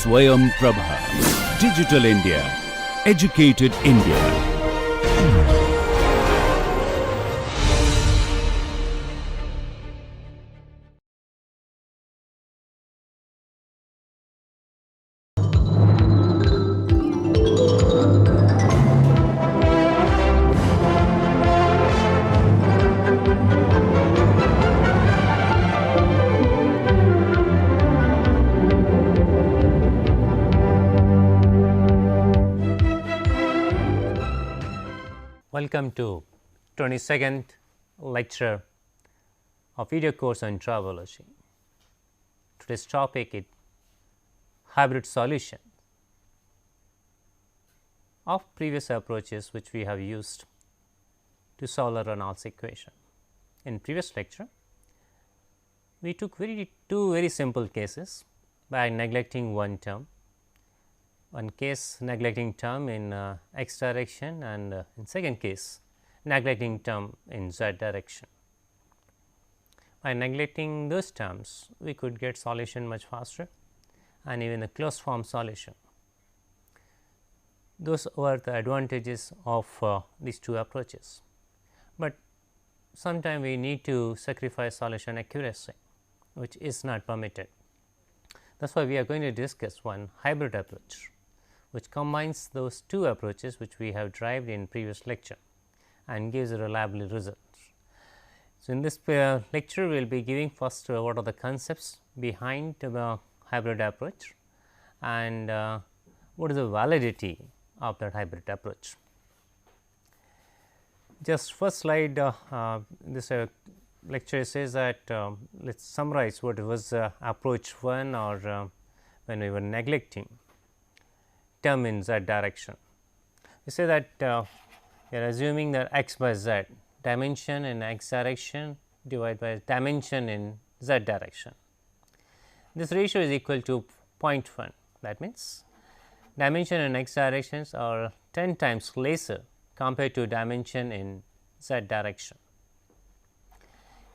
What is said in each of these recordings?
Swayam Prabha. Digital India. Educated India. Welcome to 22nd lecture of video course on Tribology. Today's topic is hybrid solution of previous approaches which we have used to solve a Reynolds equation. In previous lecture, we took two very simple cases by neglecting one term. One case neglecting term in x direction and in second case neglecting term in z direction. By neglecting those terms, we could get solution much faster and even a closed form solution. Those were the advantages of these two approaches, but sometimes we need to sacrifice solution accuracy, which is not permitted. That is why we are going to discuss one hybrid approach, which combines those two approaches which we have derived in previous lecture and gives a reliable result. So, in this lecture we will be giving first what are the concepts behind the hybrid approach and what is the validity of that hybrid approach. Just first slide, this lecture says that let us summarize what was approach 1 or when we were neglecting term in z direction. We say that we are assuming that x by z, dimension in x direction divided by dimension in z direction. This ratio is equal to 0.1. That means, dimension in x directions are 10 times lesser compared to dimension in z direction.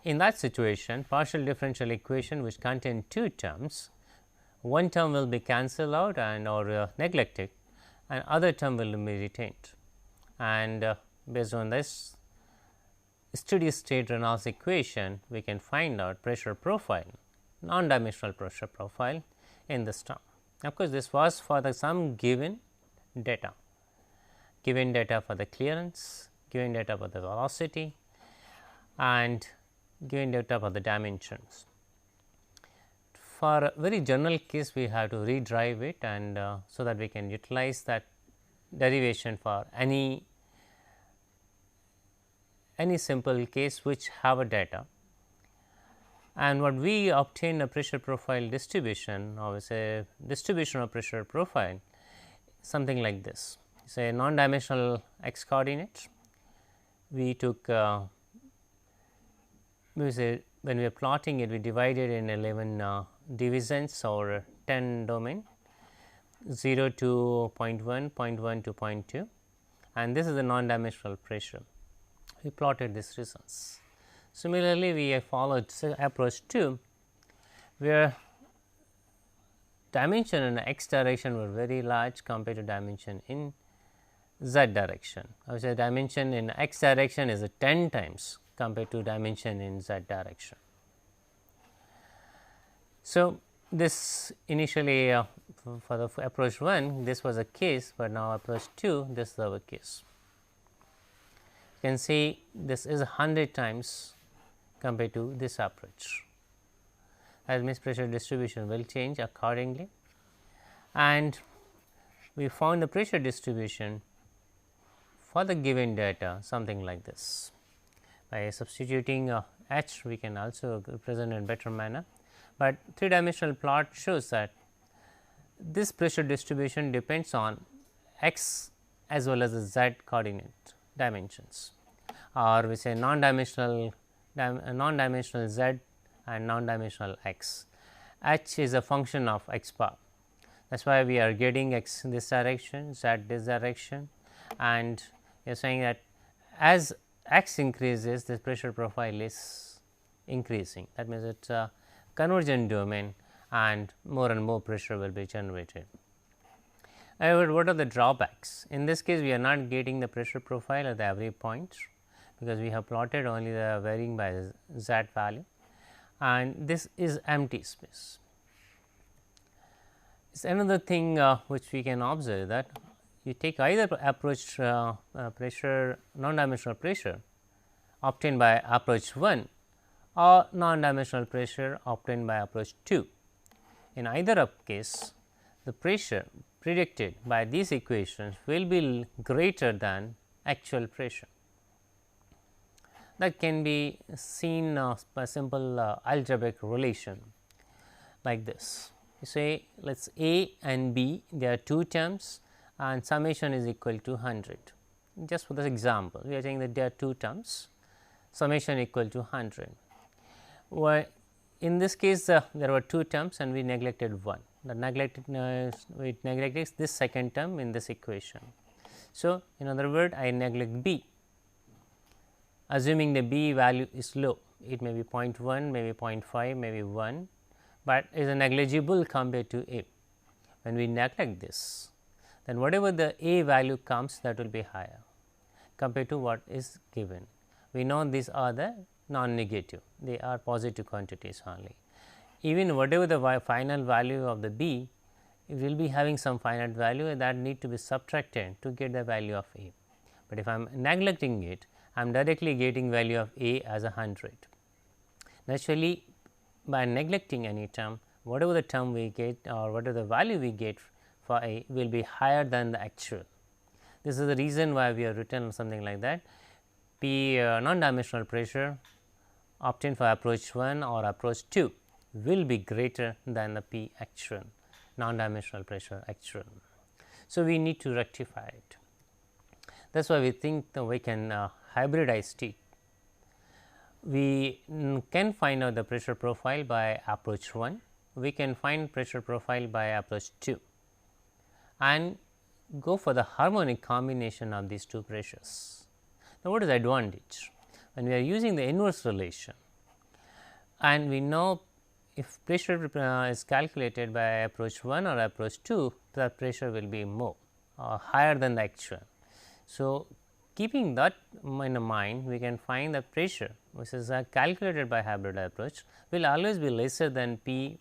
In that situation, partial differential equation which contain two terms, one term will be cancelled out and or neglected and other term will be retained, and based on this steady state Reynolds equation we can find out pressure profile, non-dimensional pressure profile in this term. Of course, this was for the some given data for the clearance, given data for the velocity and given data for the dimensions. For a very general case, we have to rederive it and so that we can utilize that derivation for any simple case which have a data. And what we obtain a pressure profile distribution, or say distribution of pressure profile, something like this. Say non-dimensional x coordinate, we took we say when we are plotting it, we divided in 11 divisions or 10 domain, 0 to 0.1, 0.1 to 0.2, and this is the non-dimensional pressure. We plotted these results. Similarly, we followed approach 2, where dimension in x direction were very large compared to dimension in z direction. I would say dimension in x direction is 10 times compared to dimension in z direction. So, this initially for the approach 1 this was a case, but now approach 2 this is our case. You can see this is 100 times compared to this approach, as means pressure distribution will change accordingly, and we found the pressure distribution for the given data something like this. By substituting h we can also represent in better manner, but three dimensional plot shows that this pressure distribution depends on x as well as the z coordinate dimensions, or we say non-dimensional z and non-dimensional x. H is a function of x bar, that is why we are getting x in this direction, z this direction, and we are saying that as x increases this pressure profile is increasing. That means, it is a convergent domain and more pressure will be generated. However, what are the drawbacks? In this case, we are not getting the pressure profile at every point, because we have plotted only the varying by z value, and this is empty space. It's another thing which we can observe, that you take either approach pressure, non-dimensional pressure obtained by approach 1 or non-dimensional pressure obtained by approach 2. In either of case, the pressure predicted by these equations will be greater than actual pressure. That can be seen by a simple algebraic relation like this. You say, let us A and B, there are two terms and summation is equal to 100. Just for this example, we are saying that there are two terms, summation equal to 100. Why, in this case there were two terms and we neglected one. The we neglected this second term in this equation. So, in other words, I neglect B, assuming the B value is low. It may be 0.1, maybe 0.5, maybe 1, but is a negligible compared to A. When we neglect this, then whatever the A value comes, that will be higher compared to what is given. We know these are the non-negative, they are positive quantities only. Even whatever the final value of the B, it will be having some finite value, and that need to be subtracted to get the value of A. But if I am neglecting it, I am directly getting value of A as 100. Naturally, by neglecting any term, whatever the term we get or whatever the value we get for A will be higher than the actual. This is the reason why we have written something like that. P non-dimensional pressure obtained for approach 1 or approach 2 will be greater than the P actual, non-dimensional pressure actual. So, we need to rectify it. That is why we think that we can hybridize it. We can find out the pressure profile by approach 1, we can find pressure profile by approach 2, and go for the harmonic combination of these two pressures. Now, what is the advantage? When we are using the inverse relation and we know if pressure is calculated by approach 1 or approach 2, the pressure will be more or higher than the actual. So, keeping that in mind, we can find the pressure which is calculated by hybrid approach will always be lesser than P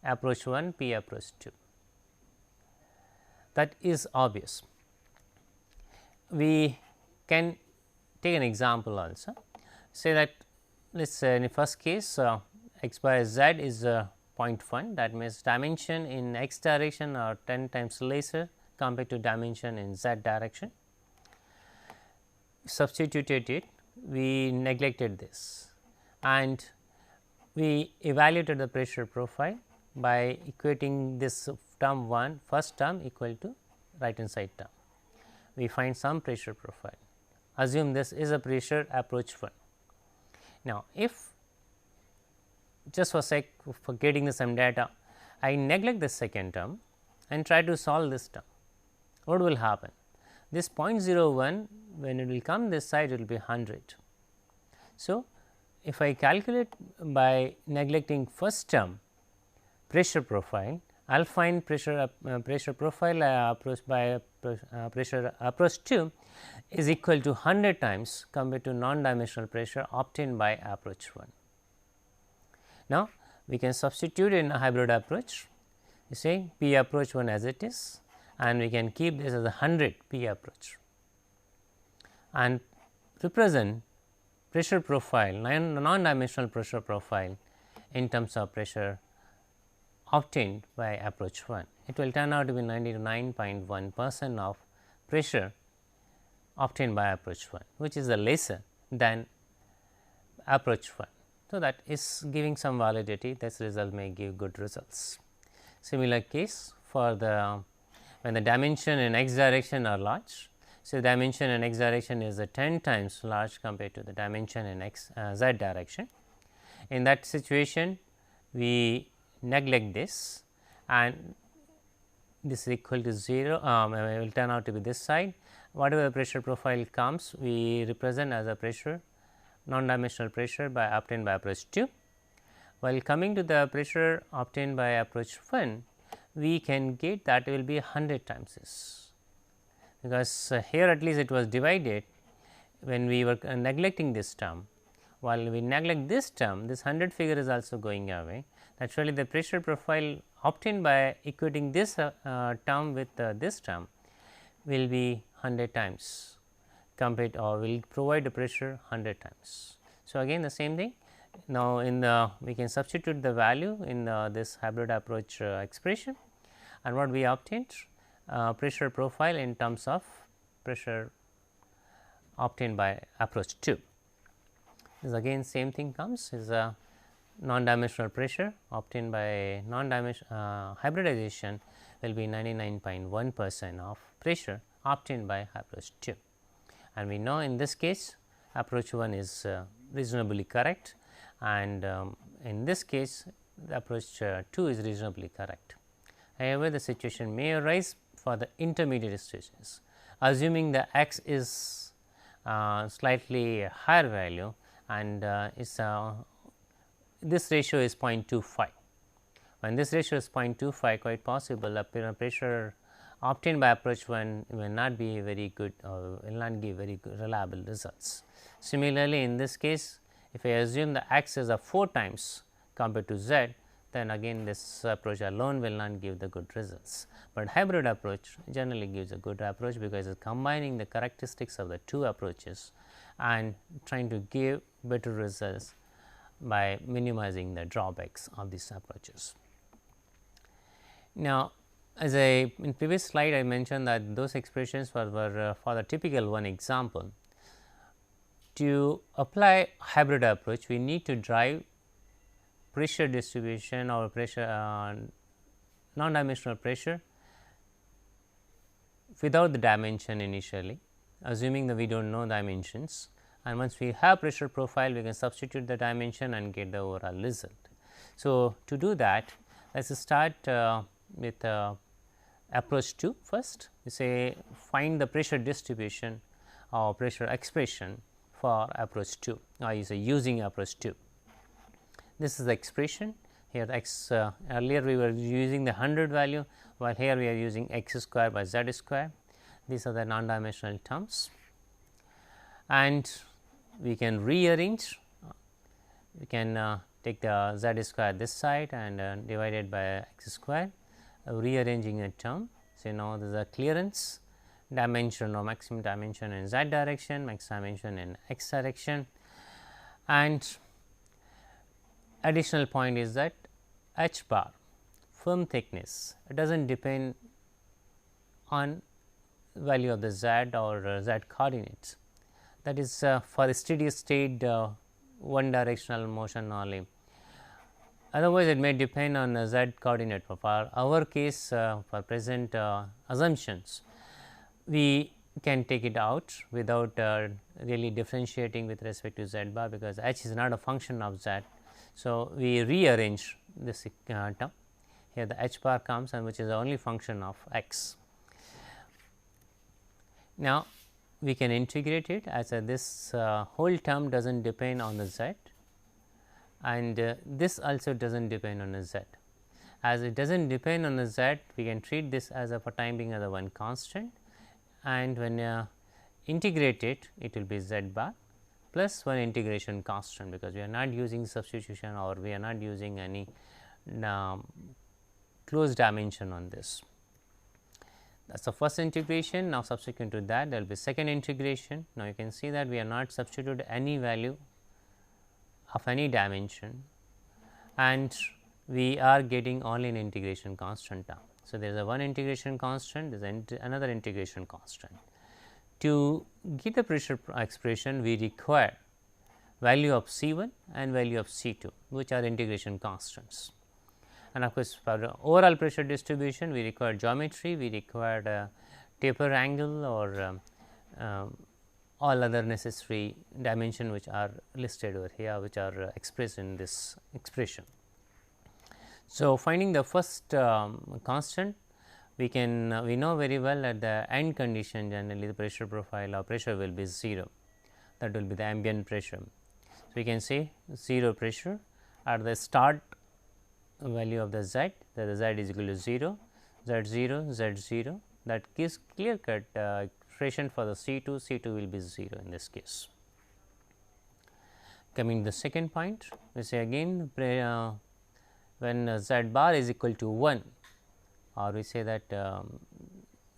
approach 1, P approach 2. That is obvious. We can take an example also. Say that let us say in the first case x by z is 0.1, that means dimension in x direction are 10 times lesser compared to dimension in z direction. Substituted it, we neglected this and we evaluated the pressure profile by equating this term 1, first term equal to right hand side term. We find some pressure profile, assume this is a pressure approach 1. Now, if just for sake for getting the some data, I neglect the second term and try to solve this term, what will happen? This 0.01, when it will come this side, it will be 100. So, if I calculate by neglecting first term pressure profile, I will find pressure profile approach by pressure approach 2 is equal to 100 times compared to non-dimensional pressure obtained by approach 1. Now, we can substitute in a hybrid approach, you say P approach 1 as it is, and we can keep this as a 100 P approach and represent pressure profile, non-dimensional pressure profile in terms of pressure obtained by approach 1. It will turn out to be 99.1% of pressure obtained by approach 1, which is a lesser than approach 1. So, that is giving some validity, this result may give good results. Similar case for the when the dimension in x direction are large. So, dimension in x direction is 10 times large compared to the dimension in z direction. In that situation, we neglect this and this is equal to 0, will turn out to be this side. Whatever the pressure profile comes, we represent as a pressure, non-dimensional pressure by obtained by approach 2. While coming to the pressure obtained by approach 1, we can get that will be 100 times this, because here at least it was divided when we were neglecting this term. While we neglect this term, this 100 figure is also going away. Naturally, the pressure profile obtained by equating this term with this term will be 100 times compared, or will provide the pressure 100 times. So, again the same thing. Now, in the we can substitute the value in this hybrid approach expression, and what we obtained pressure profile in terms of pressure obtained by approach 2. This again same thing comes is a non-dimensional pressure obtained by non-dimensional hybridization will be 99.1% of pressure obtained by approach 2, and we know in this case approach 1 is reasonably correct, and in this case the approach 2 is reasonably correct. However, the situation may arise for the intermediate stages, assuming the x is slightly higher value, and this ratio is 0.25. When this ratio is 0.25, quite possible a pressure obtained by approach 1 will not be very good, or will not give very good reliable results. Similarly, in this case, if I assume the x is 4 times compared to z, then again this approach alone will not give the good results, but hybrid approach generally gives a good approach, because it is combining the characteristics of the two approaches and trying to give better results by minimizing the drawbacks of these approaches. Now, as in previous slide I mentioned that those expressions were for the typical one example. To apply hybrid approach, we need to drive pressure distribution or pressure non-dimensional pressure without the dimension initially, assuming that we do not know dimensions, and once we have pressure profile we can substitute the dimension and get the overall result. So, to do that, let us start with approach 2 first. We say find the pressure distribution or pressure expression for approach 2, or you say using approach 2. This is the expression here x, earlier we were using the 100 value, while here we are using x square by z square. These are the non-dimensional terms, and we can rearrange. We can take the z square this side and divide it by x square, rearranging a term. So, now this is a clearance dimension or maximum dimension in z direction, max dimension in x direction, and additional point is that h bar film thickness, it does not depend on value of the z or z coordinates, that is for a steady state one directional motion only. Otherwise, it may depend on the z coordinate. For our case, for present assumptions, we can take it out without really differentiating with respect to z bar, because h is not a function of z. So, we rearrange this term. Here the h bar comes, and which is the only function of x. Now, we can integrate it as this whole term does not depend on the z, and this also does not depend on the z. As it does not depend on the z, we can treat this as for time being as a one constant, and when integrate it, it will be z bar plus one integration constant, because we are not using substitution or we are not using any closed dimension on this. That is the first integration. Now, subsequent to that there will be second integration. Now, you can see that we are not substituted any value of any dimension, and we are getting only an integration constant term. So, there is a one integration constant, there is another integration constant. To get the pressure expression, we require value of C1 and value of C2, which are integration constants. And of course, for the overall pressure distribution, we require geometry, we require taper angle or all other necessary dimension which are listed over here, which are expressed in this expression. So, finding the first constant, we know very well at the end condition generally the pressure profile or pressure will be 0, that will be the ambient pressure. So, we can say 0 pressure at the start value of the z, that the z is equal to 0, z 0, z 0, that gives clear cut expression for the C 2, C 2 will be 0 in this case. Coming to the second point, we say again when z bar is equal to 1, or we say that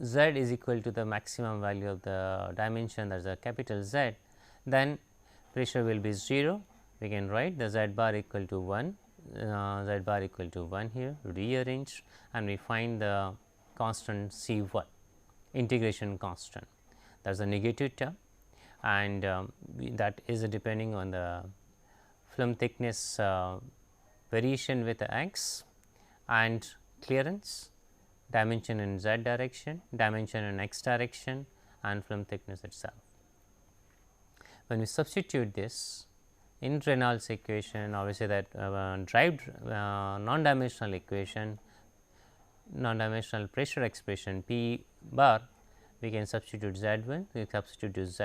z is equal to the maximum value of the dimension, that is a capital Z, then pressure will be 0. We can write the z bar equal to 1, z bar equal to 1 here, rearrange, and we find the constant C 1, integration constant, that is a negative term, and that is depending on the film thickness variation with x, and clearance, dimension in z direction, dimension in x direction, and film thickness itself. When we substitute this in Reynolds equation, or we say that derived non-dimensional equation, non-dimensional pressure expression P bar, we can substitute Z 1, we substitute Z,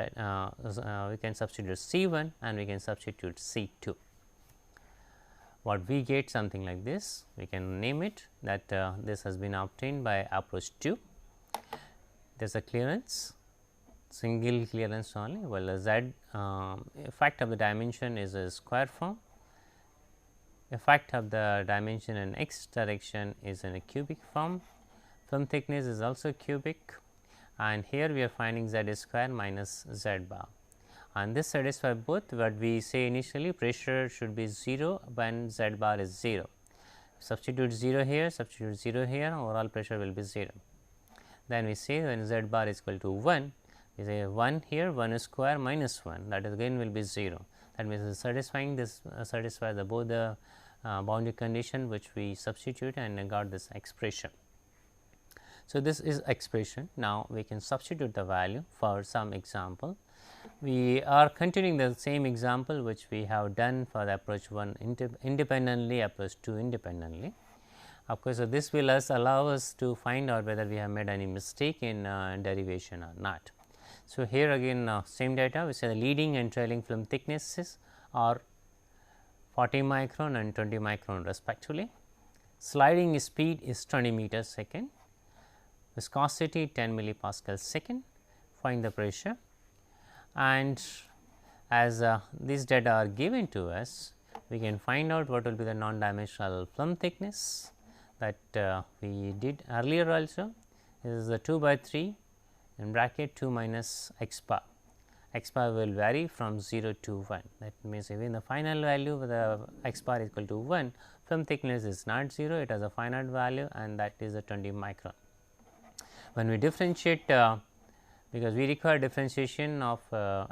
we can substitute C 1, and we can substitute C 2. What we get something like this, we can name it that this has been obtained by approach 2. There is a clearance, single clearance only, well the Z effect of the dimension is a square form, effect of the dimension in x direction is in a cubic form, film thickness is also cubic, and here we are finding Z square minus Z bar, and this satisfies both what we say initially, pressure should be 0 when Z bar is 0. Substitute 0 here, substitute 0 here, overall pressure will be 0. Then we say when Z bar is equal to 1, we say 1 here, 1 square minus 1, that is again will be 0. That means satisfying this satisfies both the boundary condition which we substitute and got this expression. So, this is expression. Now, we can substitute the value for some example. We are continuing the same example which we have done for the approach 1 independently, approach 2 independently. Of course, so this will allow us to find out whether we have made any mistake in derivation or not. So, here again same data, we say the leading and trailing film thicknesses are 40 micron and 20 micron respectively. Sliding speed is 20 meters second, viscosity 10 millipascal second, find the pressure, and as these data are given to us, we can find out what will be the non-dimensional film thickness that we did earlier also. This is the 2 by 3 in bracket 2 minus x bar. X bar will vary from 0 to 1, that means even the final value with the x bar is equal to 1, film thickness is not 0, it has a finite value, and that is a 20 micron. When we differentiate, because we require differentiation of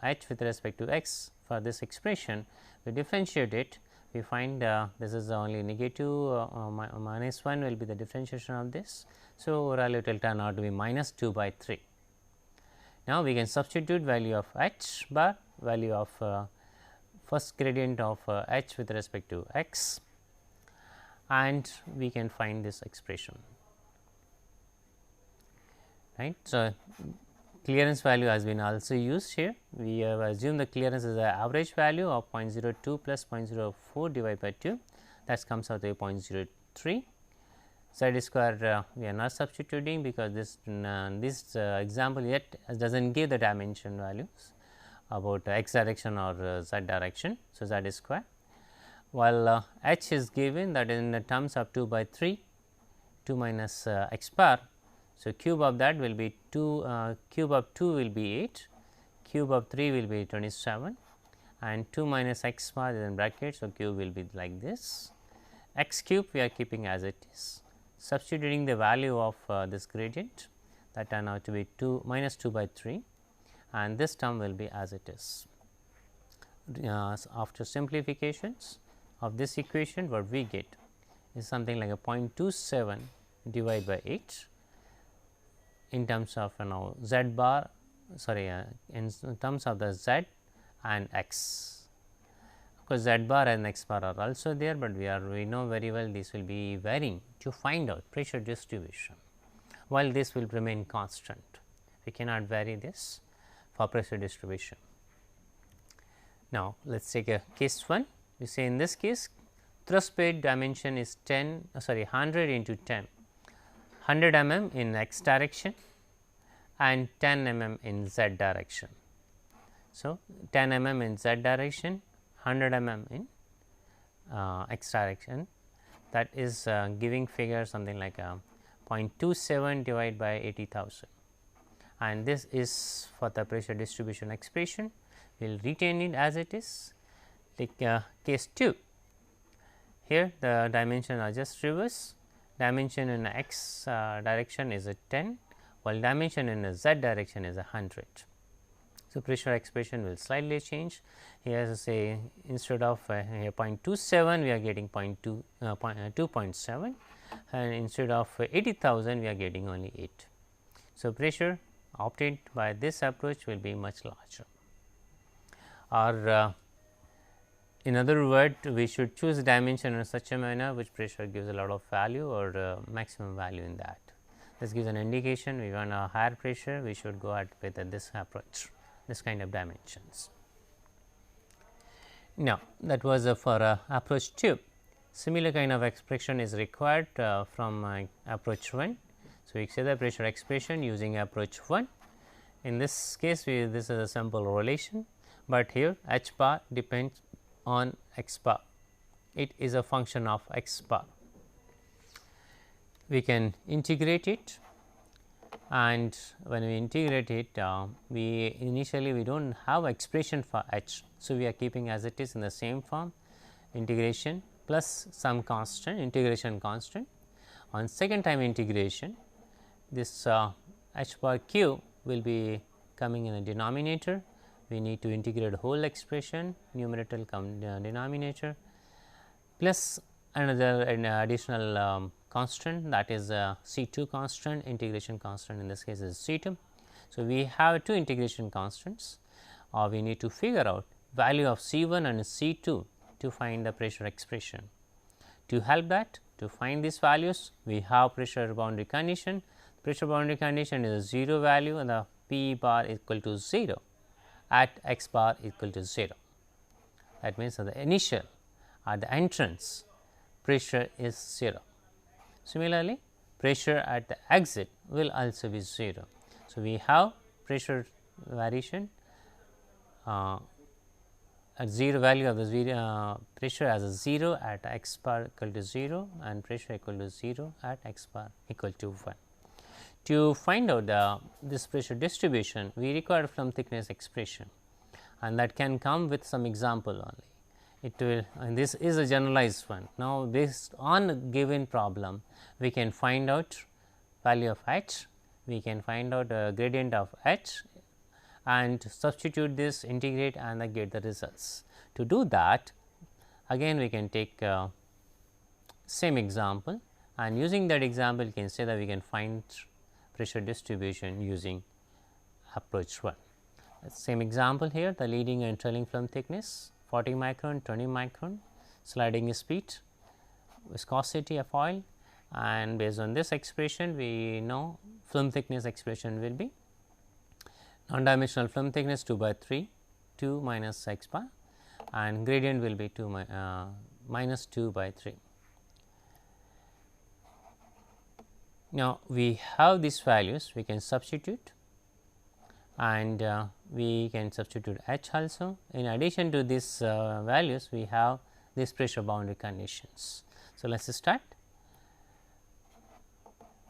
h with respect to x for this expression, we differentiate it, we find this is only negative minus 1 will be the differentiation of this. So, overall it will turn out to be minus 2 by 3. Now, we can substitute value of h bar, value of first gradient of h with respect to x, and we can find this expression, right. So, clearance value has been also used here. We have assumed the clearance is the average value of 0.02 plus 0.04 divided by 2, that comes out to 0.03. Z square we are not substituting because this example yet does not give the dimension values about x direction or z direction. So, z square, while h is given, that is in the terms of 2 by 3, 2 minus x bar. So, cube of that will be 2, cube of 2 will be 8, cube of 3 will be 27, and 2 minus x bar is in brackets. So, cube will be like this, x cube we are keeping as it is, substituting the value of this gradient, that turn out to be 2 minus 2 by 3, and this term will be as it is. After simplifications of this equation, what we get is something like a 0.27 divided by 8 in terms of z bar, sorry, in terms of the z and x. Of course, z bar and x bar are also there, but we know very well this will be varying to find out pressure distribution, while this will remain constant. We cannot vary this for pressure distribution. Now, let us take a case 1. We say in this case thrust bed dimension is 100 into 10, 100 mm in x direction and 10 mm in z direction. So, 10 mm in z direction, 100 mm in x direction, that is giving figure something like 0.27 divided by 80,000, and this is for the pressure distribution expression. We will retain it as it is. Like case 2, here the dimension are just reverse. Dimension in x direction is a 10, while dimension in a z direction is a 100. So, pressure expression will slightly change. Here say instead of here 0.27 we are getting 2.7, and instead of 80,000 we are getting only 8. So, pressure obtained by this approach will be much larger, or in other words, we should choose dimension in such a manner which pressure gives a lot of value or maximum value in that. This gives an indication we want a higher pressure, we should go ahead with this approach, this kind of dimensions. Now, that was for approach 2. Similar kind of expression is required from approach 1. So, we say the pressure expression using approach 1. In this case, this is a simple relation, but here h bar depends on x bar. It is a function of x bar. We can integrate it, and when we integrate it, we initially we do not have expression for h. So, we are keeping as it is in the same form, integration plus some constant, integration constant. On second time integration, this h bar q will be coming in a denominator. We need to integrate whole expression, numerator come denominator, plus another additional constant, that is C2 constant, integration constant in this case is C2. So, we have two integration constants, we need to figure out value of C1 and C2 to find the pressure expression. To help that, to find these values, we have pressure boundary condition. Pressure boundary condition is a 0 value and the P bar is equal to 0 at x bar equal to 0. That means, the initial at the entrance pressure is 0. Similarly, pressure at the exit will also be 0. So, we have pressure variation at 0 value of the pressure as a 0 at x bar equal to 0 and pressure equal to 0 at x bar equal to 1. To find out this pressure distribution, we require film thickness expression, and that can come with some example only. It will, and this is a generalized one. Now, based on a given problem, we can find out value of h, we can find out a gradient of h and substitute this, integrate and get the results. To do that, again we can take same example, and using that example you can say that we can find pressure distribution using approach 1. Same example here, the leading and trailing film thickness 40 micron, 20 micron, sliding speed, viscosity of oil, and based on this expression we know film thickness expression will be non-dimensional film thickness 2 by 3, 2 minus x bar, and gradient will be 2 minus 2 by 3. Now, we have these values, we can substitute, and we can substitute h also. In addition to these values, we have these pressure boundary conditions. So, let us start.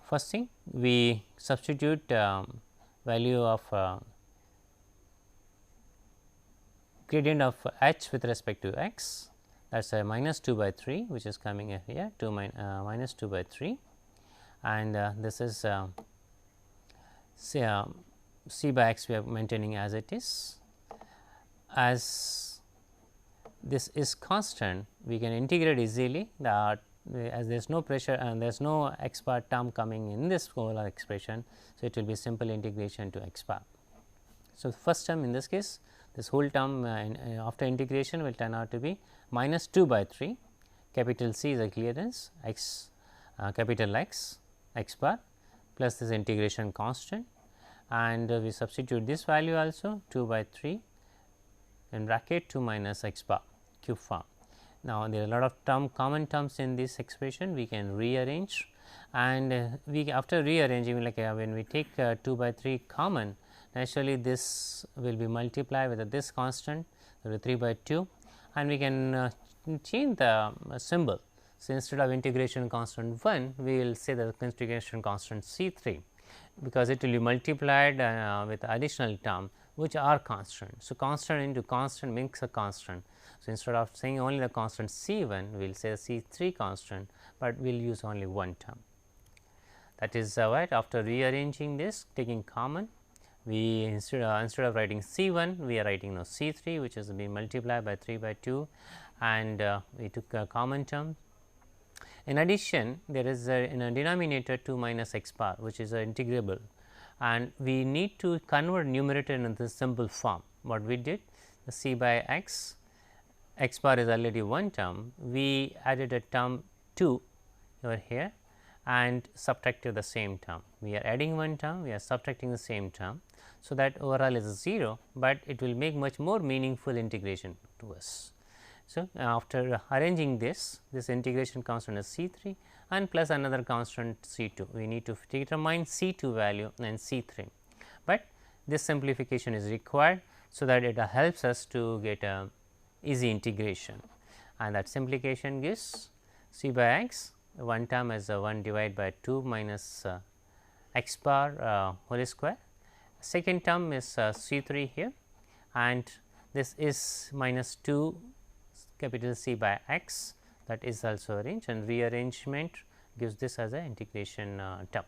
First thing, we substitute value of gradient of h with respect to x, that is a minus 2 by 3, which is coming here, minus 2 by 3. And this is c by x we are maintaining as it is. As this is constant, we can integrate easily, that as there is no pressure and there is no x bar term coming in this whole expression. So, it will be simple integration to x bar. So, first term in this case, this whole term after integration will turn out to be minus 2 by 3, capital C is a clearance, x capital X bar plus this integration constant, and we substitute this value also 2 by 3 in bracket 2 minus x bar cube form. Now, there are a lot of common terms in this expression, we can rearrange, and we after rearranging, like when we take 2 by 3 common, naturally this will be multiplied with this constant, so 3 by 2, and we can change the symbol. So, instead of integration constant 1, we will say the integration constant C 3, because it will be multiplied with additional term which are constant. So, constant into constant makes a constant. So, instead of saying only the constant C 1, we will say C 3 constant, but we will use only one term. That is why after rearranging this, taking common, we instead of writing C 1, we are writing now C 3, which is being multiplied by 3 by 2, and we took a common term. In addition, there is in a denominator 2 minus x bar, which is integrable, and we need to convert numerator into this simple form. What we did, the C by x bar is already one term, we added a term 2 over here and subtracted the same term. We are adding one term, we are subtracting the same term. So, that overall is 0, but it will make much more meaningful integration to us. So, after arranging this integration constant is C 3 and plus another constant C 2. We need to determine C 2 value and C 3, but this simplification is required, so that it helps us to get a easy integration, and that simplification gives C by x, one term is 1 divided by 2 minus x bar whole square. Second term is C 3 here, and this is minus 2 capital C by x, that is also arranged, and rearrangement gives this as a integration term.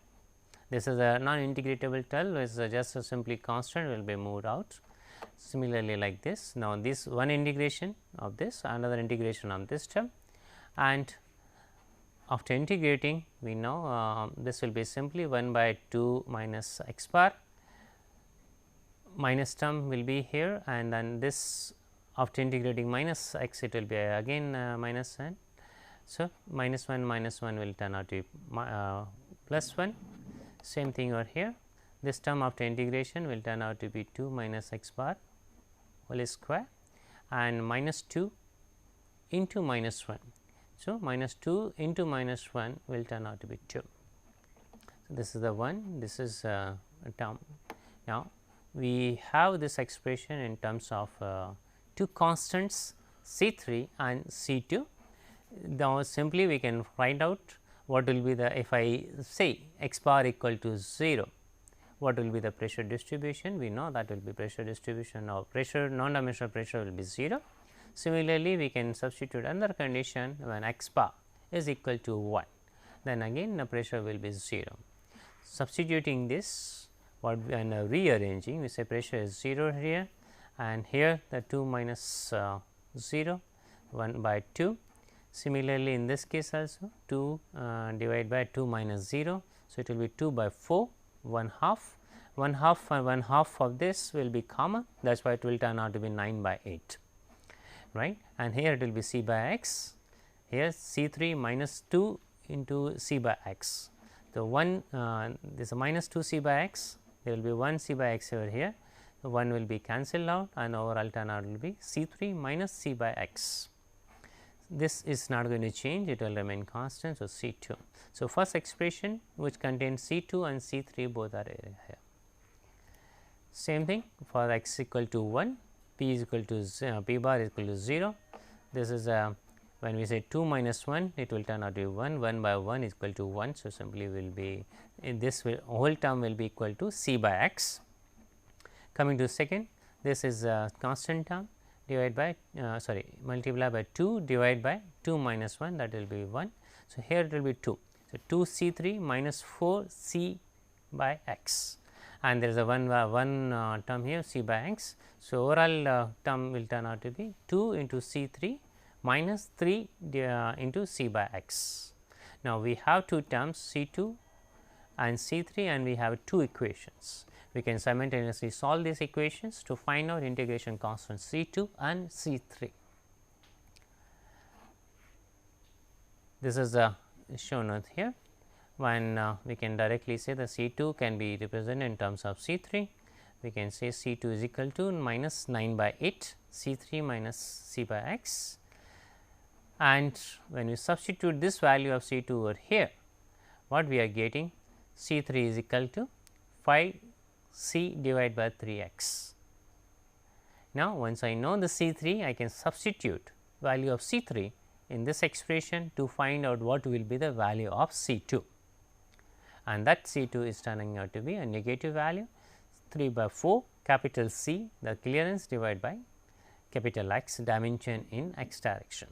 This is a non-integratable term, is just a simply constant will be moved out. Similarly, like this, now this one integration of this, another integration of this term, and after integrating we know this will be simply 1 by 2 minus x bar, minus term will be here, and then this after integrating minus x, it will be again minus 1. So, minus 1 will turn out to be plus 1, same thing over here. This term after integration will turn out to be 2 minus x bar whole square, and minus 2 into minus 1. So, minus 2 into minus 1 will turn out to be 2. So, this is the one, this is a term. Now, we have this expression in terms of two constants C 3 and C 2. Now, simply we can find out what will be the, if I say x bar equal to 0, what will be the pressure distribution? We know that will be pressure distribution of pressure, non-dimensional pressure will be 0. Similarly, we can substitute another condition when x bar is equal to 1, then again the pressure will be 0. Substituting this, what when rearranging, we say pressure is 0 here, and here the 2 minus 0, 1 by 2. Similarly, in this case also 2 divided by 2 minus 0. So, it will be 2 by 4, 1 half, 1 half and 1 half of this will be common, that is why it will turn out to be 9 by 8, right, and here it will be C by x, here C 3 minus 2 into C by x. So, 1 this is a minus 2 C by x, there will be 1 C by x over here, so 1 will be cancelled out and overall turn out will be C 3 minus C by x. This is not going to change, it will remain constant. So, C 2. So, first expression which contains C 2 and C 3 both are here. Same thing for x equal to 1, p is equal to 0, p bar is equal to 0. This is when we say 2 minus 1, it will turn out to be 1, 1 by 1 is equal to 1. So, simply will be in this whole term will be equal to C by x. Coming to second, this is a constant term divided by multiply by 2 divided by 2 minus 1, that will be 1. So, here it will be 2. So, 2 C 3 minus 4 C by x, and there is a one term here C by x. So, overall term will turn out to be 2 into C 3 minus 3 into C by x. Now, we have two terms C 2 and C 3 and we have two equations. We can simultaneously solve these equations to find out integration constant C 2 and C 3. This is shown out here, when we can directly say the C 2 can be represented in terms of C 3. We can say C 2 is equal to minus 9 by 8 C 3 minus C by x. and when we substitute this value of C 2 over here, what we are getting, C 3 is equal to 5 C divided by 3 x. Now, once I know the C 3, I can substitute value of C 3 in this expression to find out what will be the value of C 2, and that C 2 is turning out to be a negative value 3 by 4 capital C, the clearance, divided by capital X, dimension in x direction.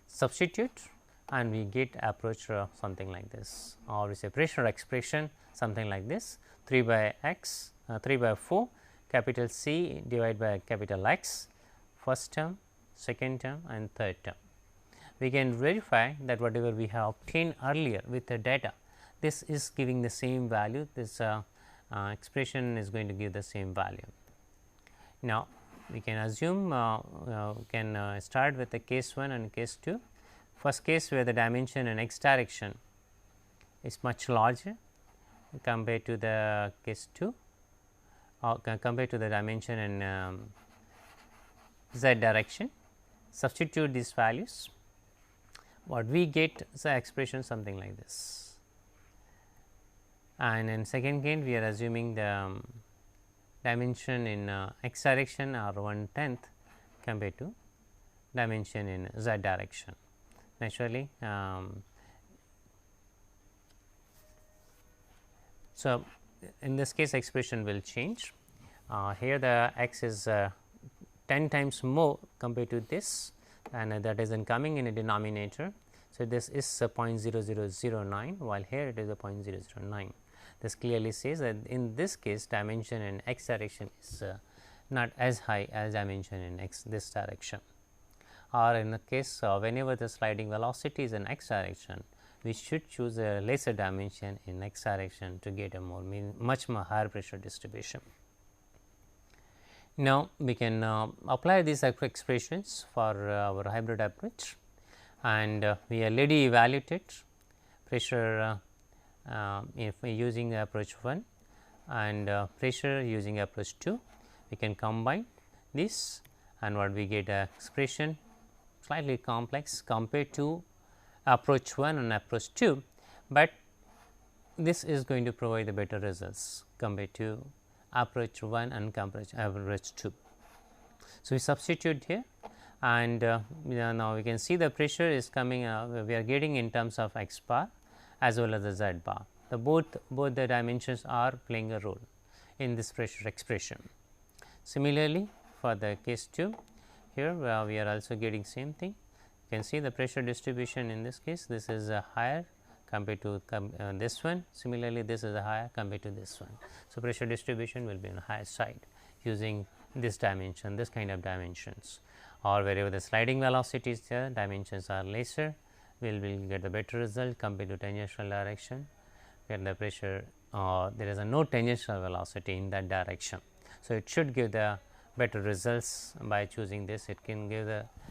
Substitute and we get approach something like this, or we say pressure expression something like this, 3 by x 3 by 4 capital C divided by capital X, first term, second term and third term. We can verify that whatever we have obtained earlier with the data, this is giving the same value, this expression is going to give the same value. Now, we can assume can start with the case 1 and case 2. First case where the dimension in x direction is much larger compared to the case 2, or compared to the dimension in z direction. Substitute these values, what we get is the expression something like this. And in second case, we are assuming the dimension in x direction are 1/10 compared to dimension in z direction. Naturally, so in this case expression will change. Here the x is 10 times more compared to this, and that is coming in a denominator. So, this is 0.0009, while here it is a 0.009. This clearly says that in this case dimension in x direction is not as high as dimension in this direction, or in the case whenever the sliding velocity is in x direction, we should choose a lesser dimension in x direction to get a much more higher pressure distribution. Now, we can apply these expressions for our hybrid approach, and we already evaluated pressure if we using the approach 1 and pressure using approach 2. We can combine this, and what we get a expression slightly complex compared to approach 1 and approach 2, but this is going to provide the better results compared to approach 1 and approach 2. So, we substitute here, and now we can see the pressure is coming, we are getting in terms of x bar as well as the z bar. The both the dimensions are playing a role in this pressure expression. Similarly, for the case 2, here we are also getting same thing. You can see the pressure distribution in this case, this is higher compared to this one. Similarly, this is higher compared to this one. So, pressure distribution will be on the higher side using this dimension, this kind of dimensions, or wherever the sliding velocity is there, dimensions are lesser, we will get the better result compared to tangential direction, where the pressure there is a no tangential velocity in that direction. So, it should give the better results by choosing this. It can give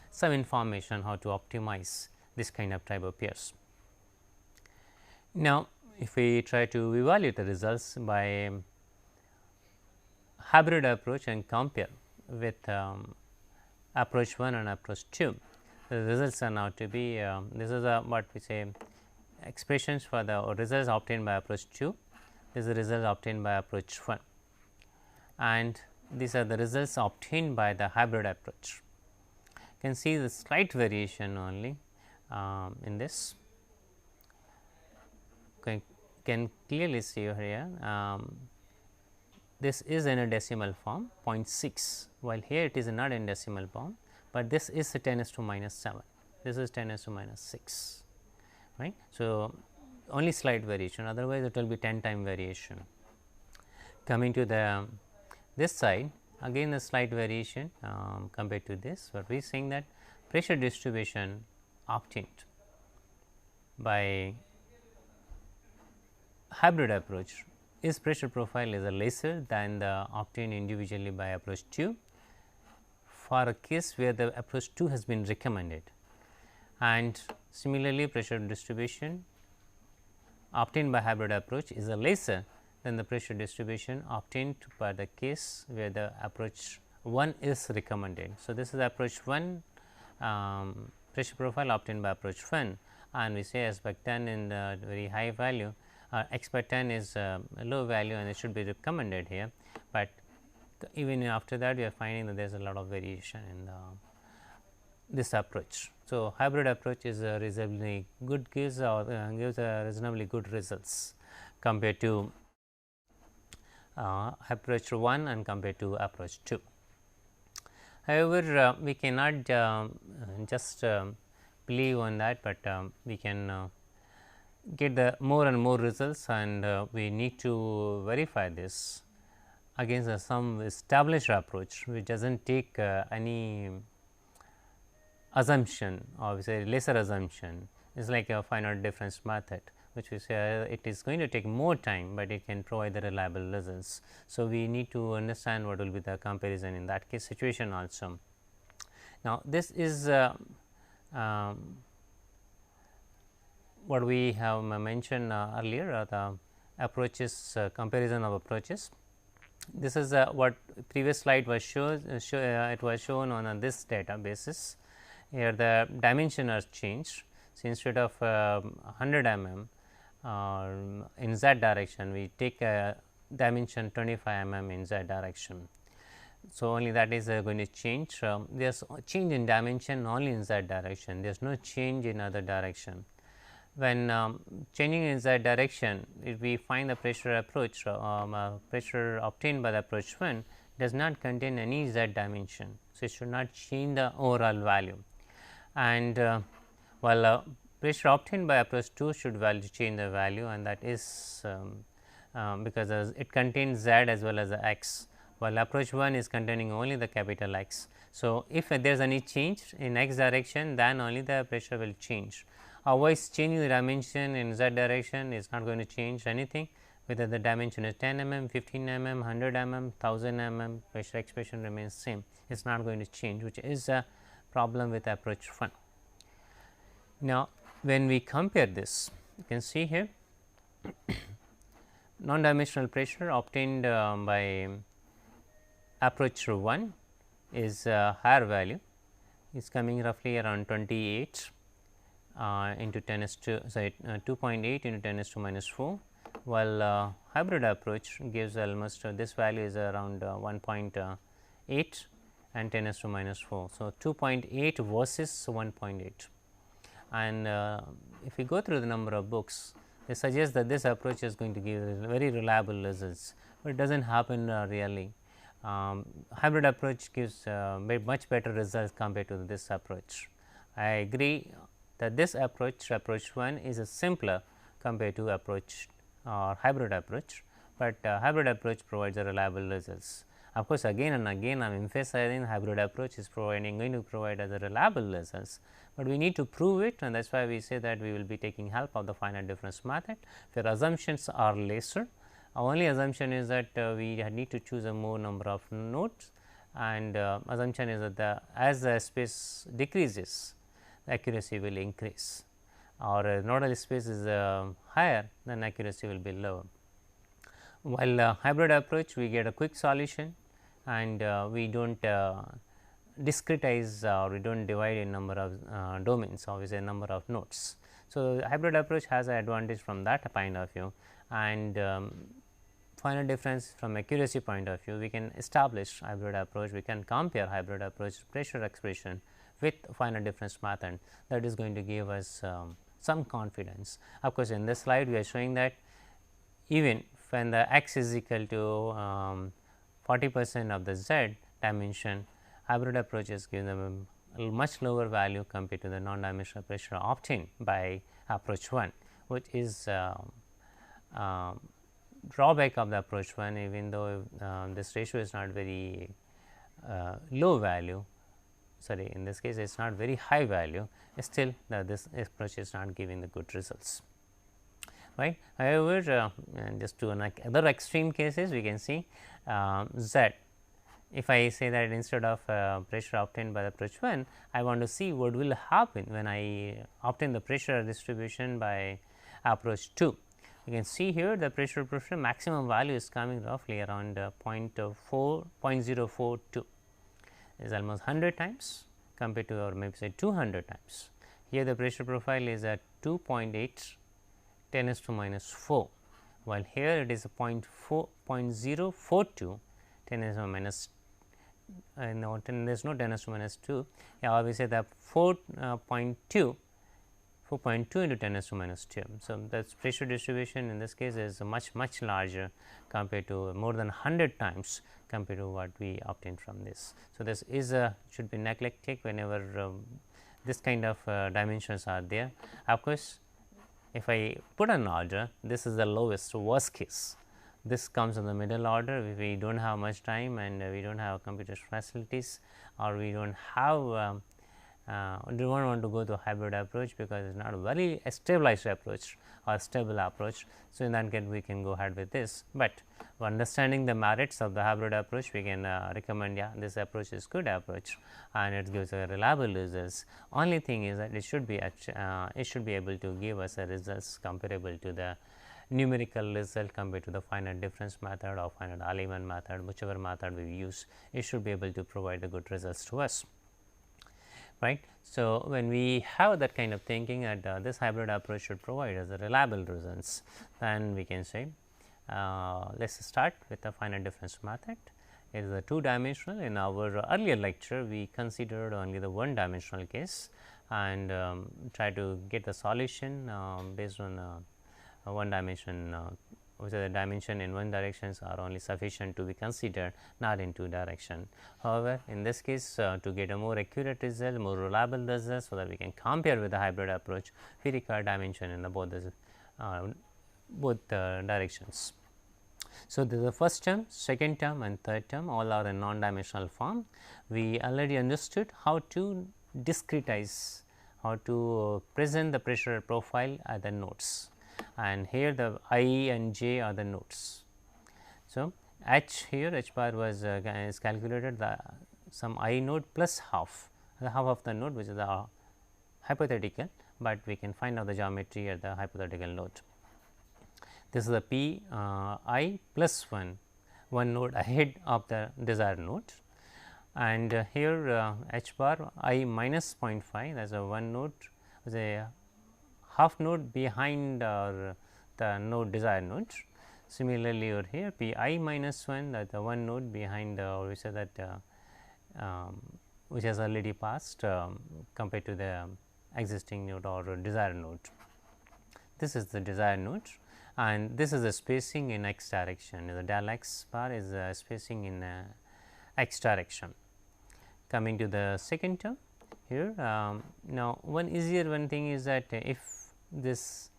some information how to optimize this kind of type of pairs. Now, if we try to evaluate the results by hybrid approach and compare with approach 1 and approach 2, the results are now to be this is what we say expressions for the results obtained by approach 2, this is the results obtained by approach 1, and these are the results obtained by the hybrid approach. You can see the slight variation only in this. Can clearly see here this is in a decimal form 0.6, while here it is not in decimal form, but this is 10⁻⁻⁷, this is 10⁻⁻⁶, right. So, only slight variation, otherwise it will be 10 time variation. Coming to the this side, again a slight variation compared to this, but we are saying that pressure distribution obtained by hybrid approach is pressure profile is lesser than the obtained individually by approach 2 for a case where the approach 2 has been recommended, and similarly pressure distribution obtained by hybrid approach is lesser than the pressure distribution obtained by the case where the approach 1 is recommended. So, this is approach 1 pressure profile obtained by approach 1, and we say expect 10 in the very high value, expect 10 is a low value and it should be recommended here, but even after that we are finding that there is a lot of variation in this approach. So, hybrid approach is a reasonably good, gives a reasonably good results compared to approach 1 and compared to approach 2. However, we cannot just believe on that, but we can get the more and more results, and we need to verify this against some established approach which does not take any assumption, or we say lesser assumption. It is like a finite difference method, which we say it is going to take more time, but it can provide the reliable results. So, we need to understand what will be the comparison in that case situation also. Now, this is what we have mentioned earlier, the approaches, comparison of approaches. This is what previous slide was it was shown on this data basis. Here the dimension has changed. So, instead of 100 mm in z direction, we take a dimension 25 mm in z direction. So, only that is going to change. There is a change in dimension only in z direction, there is no change in other direction. When changing in z direction, if we find the pressure approach, pressure obtained by the approach 1 does not contain any z dimension. So, it should not change the overall value, and while pressure obtained by approach 2 should change the value, and that is because it contains z as well as x, while approach 1 is containing only the capital X. So, if there is any change in x direction, then only the pressure will change. Otherwise, changing the dimension in z direction is not going to change anything, whether the dimension is 10 mm, 15 mm, 100 mm, 1000 mm, pressure expression remains same. It is not going to change, which is a problem with approach 1. Now, when we compare this, you can see here non-dimensional pressure obtained by approach 1 is higher value, is coming roughly around 28 into 10 is to 2.8 into 10 is to minus 4, while hybrid approach gives almost this value is around 1.8 and 10 is to minus 4. So, 2.8 versus 1.8, and if we go through the number of books, they suggest that this approach is going to give very reliable results, but it does not happen really. Hybrid approach gives much better results compared to this approach. I agree that this approach 1 is a simpler compared to approach or hybrid approach, but hybrid approach provides a reliable results. Of course, again and again I am emphasizing hybrid approach is going to provide as a reliable results, but we need to prove it, and that is why we say that we will be taking help of the finite difference method where assumptions are lesser. Our only assumption is that we need to choose a more number of nodes, and assumption is that as the space decreases, the accuracy will increase, or nodal space is higher, then accuracy will be lower. While hybrid approach, we get a quick solution, and we do not discretize or we do not divide in number of domains, or we say number of nodes. So, hybrid approach has an advantage from that point of view, and finite difference from accuracy point of view, we can establish hybrid approach, we can compare hybrid approach pressure expression with finite difference method. That is going to give us some confidence. Of course, in this slide we are showing that even when the x is equal to 40% of the z dimension, hybrid approaches give them a much lower value compared to the non-dimensional pressure obtained by approach 1, which is drawback of the approach 1, even though this ratio is not very low value, sorry, in this case it is not very high value, still this approach is not giving the good results, right. However, just to other extreme cases, we can see z. If I say that instead of pressure obtained by the approach 1, I want to see what will happen when I obtain the pressure distribution by approach 2. You can see here the pressure maximum value is coming roughly around 0.042, is almost 100 times compared to, or maybe say 200 times. Here the pressure profile is at 2.8 10 is to minus 4, while here it is a 0.042 10 is to minus no, 10 there is no 10 is to minus 2. Yeah, we say that 4.2 into 10 is to minus 2. So, the pressure distribution in this case is much larger compared to more than 100 times compared to what we obtained from this. So, this is should be neglected whenever this kind of dimensions are there. Of course, if I put an order, this is the lowest worst case. This comes in the middle order. If we do not have much time and we do not have computer facilities, or we do not have do not want to go to hybrid approach because it is not a very stabilized approach or stable approach. So, in that case we can go ahead with this, but understanding the merits of the hybrid approach, we can recommend, yeah, this approach is good approach and it gives a reliable results. Only thing is that it should be able to give us a results comparable to the numerical result compared to the finite difference method or finite element method, whichever method we use, it should be able to provide the good results to us. Right. So, when we have that kind of thinking that this hybrid approach should provide us a reliable results, then we can say let us start with the finite difference method. It is a 2-dimensional. In our earlier lecture, we considered only the 1-dimensional case and try to get the solution based on 1 dimension, which the dimension in one directions are only sufficient to be considered, not in 2 direction. However, in this case to get a more accurate result, more reliable result, so that we can compare with the hybrid approach, we require dimension in the both directions. So, this is the first term, second term and third term, all are in non-dimensional form. We already understood how to discretize, how to present the pressure profile at the nodes, and here the I and j are the nodes. So, h here h bar was is calculated the some I node plus half of the node, which is the hypothetical, but we can find out the geometry at the hypothetical node. This is the p I plus 1 node ahead of the desired node, and here h bar I minus 0.5, that is a 1 node, is a half node behind the node desired node. Similarly, over here p I minus 1, that the 1 node behind we say that which has already passed compared to the existing node or desired node. This is the desired node, and this is the spacing in x direction. The del x bar is spacing in x direction. Coming to the second term here, now one thing is that if this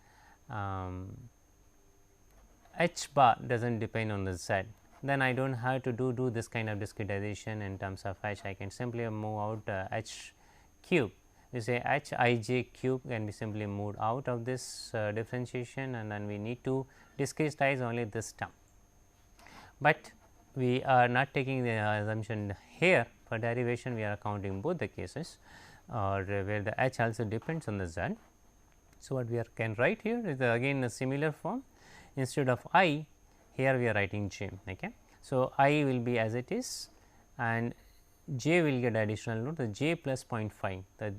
h bar does not depend on the z, then I do not have to do this kind of discretization in terms of h. I can simply move out h cube. We say h I j cube can be simply moved out of this differentiation, and then we need to discretize only this term. But we are not taking the assumption here. For derivation, we are counting both the cases, or where the h also depends on the z. So, what we can write here is again a similar form. Instead of I, here we are writing j. Okay. So, I will be as it is, and j will get additional node, the j plus 0.5, the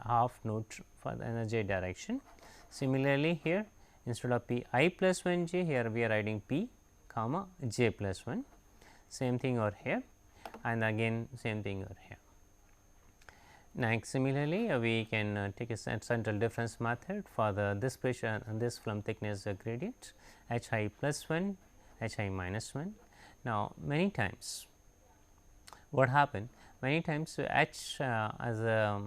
half node for the j direction. Similarly, here instead of p I plus 1 j, here we are writing p comma j plus 1. Same thing over here, and again same thing over here. Next, similarly, we can take a central difference method for this pressure and this film thickness gradient h I plus 1, h I minus 1. Now, many times what happen? Many times h as a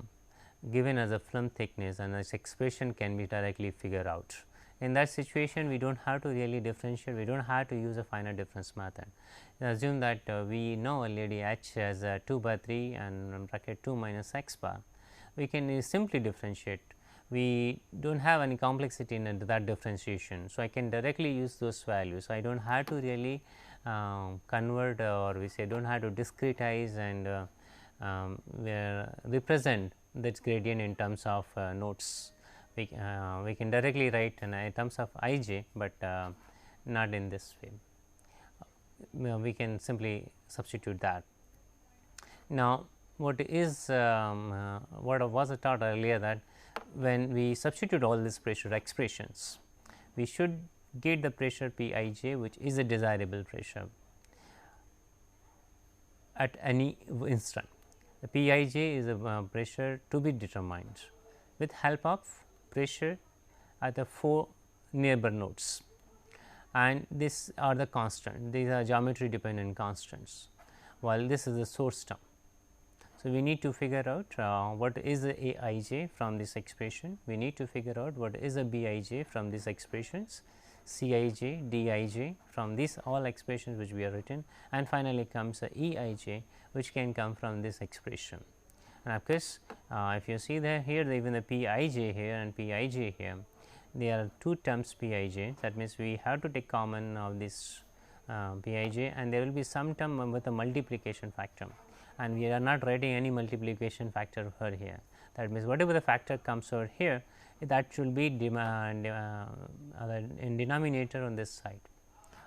given as a film thickness, and this expression can be directly figured out. In that situation, we do not have to really differentiate, we do not have to use a finite difference method. Assume that we know already h as 2 by 3 and bracket 2 minus x bar. We can simply differentiate. We do not have any complexity in that differentiation. So, I can directly use those values. I do not have to really convert, or we say do not have to discretize and represent this gradient in terms of nodes. We can directly write in terms of I j, but not in this way. We can simply substitute that. Now, what is what was taught earlier, that when we substitute all these pressure expressions, we should get the pressure P I j, which is a desirable pressure at any instant. The P I j is a pressure to be determined with help of pressure at the 4 neighbor nodes, and these are the constant, these are geometry dependent constants, while this is the source term. So, we need to figure out what is the A I j from this expression, we need to figure out what is the B I j from these expressions, C I j, D I j from these all expressions which we have written, and finally comes the E I j, which can come from this expression. And of course, if you see that here even the P I j here and P I j here, there are 2 terms P I j, that means we have to take common of this P I j, and there will be some term with a multiplication factor, and we are not writing any multiplication factor over here. That means, whatever the factor comes over here, that should be in denominator on this side,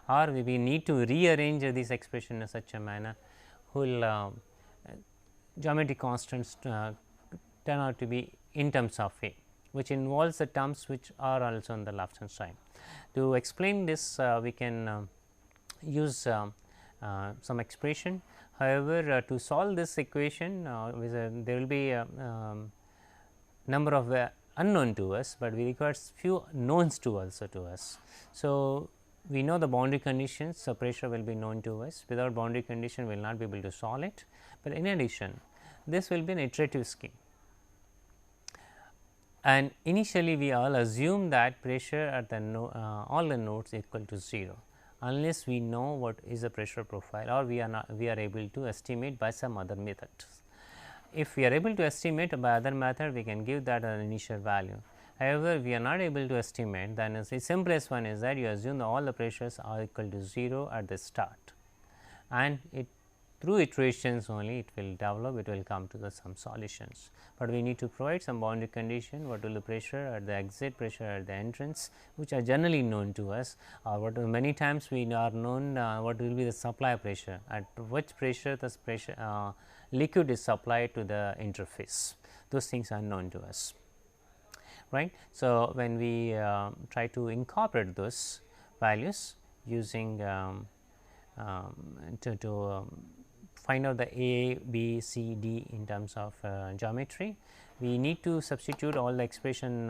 or we need to rearrange this expression in such a manner whole geometry constants turn out to be in terms of A, which involves the terms which are also on the left hand side. To explain this, we can use some expression. However, to solve this equation, there will be a number of unknown to us, but we require few knowns to also to us. So, we know the boundary conditions, so pressure will be known to us. Without boundary condition, we will not be able to solve it, but in addition, this will be an iterative scheme. And initially, we all assume that pressure at the all the nodes equal to 0, unless we know what is the pressure profile, or we are able to estimate by some other method. If we are able to estimate by other method, we can give that an initial value. However, we are not able to estimate, then the simplest one is that you assume that all the pressures are equal to 0 at the start, and it through iterations only it will develop, it will come to the some solutions. But we need to provide some boundary condition, what will the pressure at the exit, pressure at the entrance, which are generally known to us, or what many times we are known what will be the supply pressure, at which pressure this pressure liquid is supplied to the interface. Those things are known to us, right. So, when we try to incorporate those values using to find out the A, B, C, D in terms of geometry, we need to substitute all the expression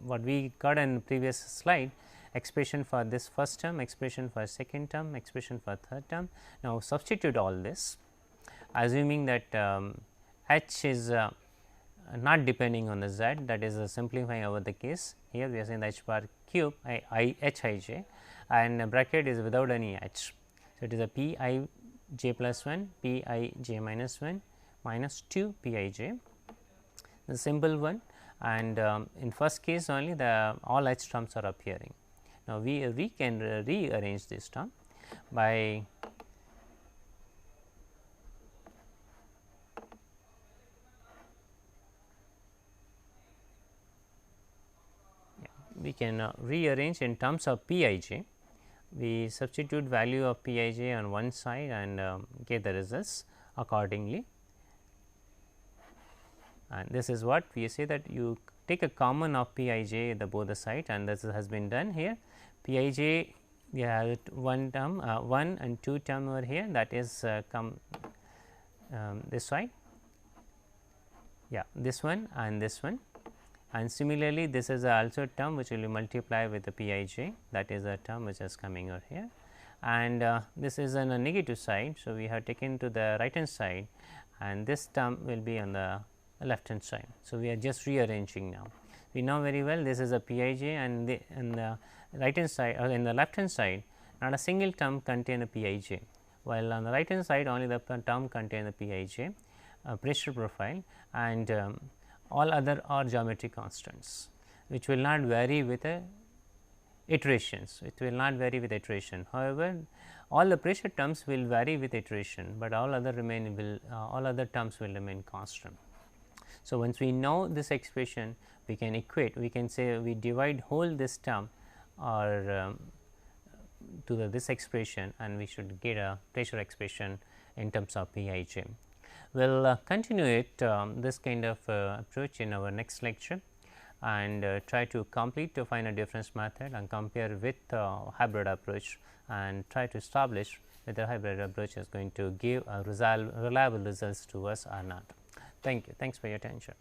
what we got in previous slide, expression for this first term, expression for second term, expression for third term. Now, substitute all this, assuming that H is not depending on the Z, that is simplifying over the case. Here we are saying the H bar cube H I j, and bracket is without any H. So, it is a P I j plus 1, P I j minus 1 minus 2 P I j, the simple one, and in first case only the all H terms are appearing. Now, we can rearrange this term by we can rearrange in terms of P I j. We substitute value of P I j on one side and get the results accordingly. And this is what we say, that you take a common of P I j the both the side, and this has been done here. P I j, we have one term 1 and 2 term over here, that is come this side, yeah, this one and this one. And similarly, this is also a term which will be multiplied with the P I j, that is a term which is coming over here, and this is on a negative side. So, we have taken to the right hand side, and this term will be on the left hand side. So, we are just rearranging now. We know very well this is a P I j, and the right hand side or in the left hand side, not a single term contain a P I j, while on the right hand side only the term contain the P I j pressure profile, and all other are geometry constants, which will not vary with iterations. It will not vary with iteration. However, all the pressure terms will vary with iteration, but all other terms will remain constant. So, once we know this expression, we can equate, we can say we divide whole this term or to this expression, and we should get a pressure expression in terms of P I j. We will continue it this kind of approach in our next lecture, and try to complete the finite difference method and compare with hybrid approach, and try to establish whether hybrid approach is going to give reliable results to us or not. Thank you. Thanks for your attention.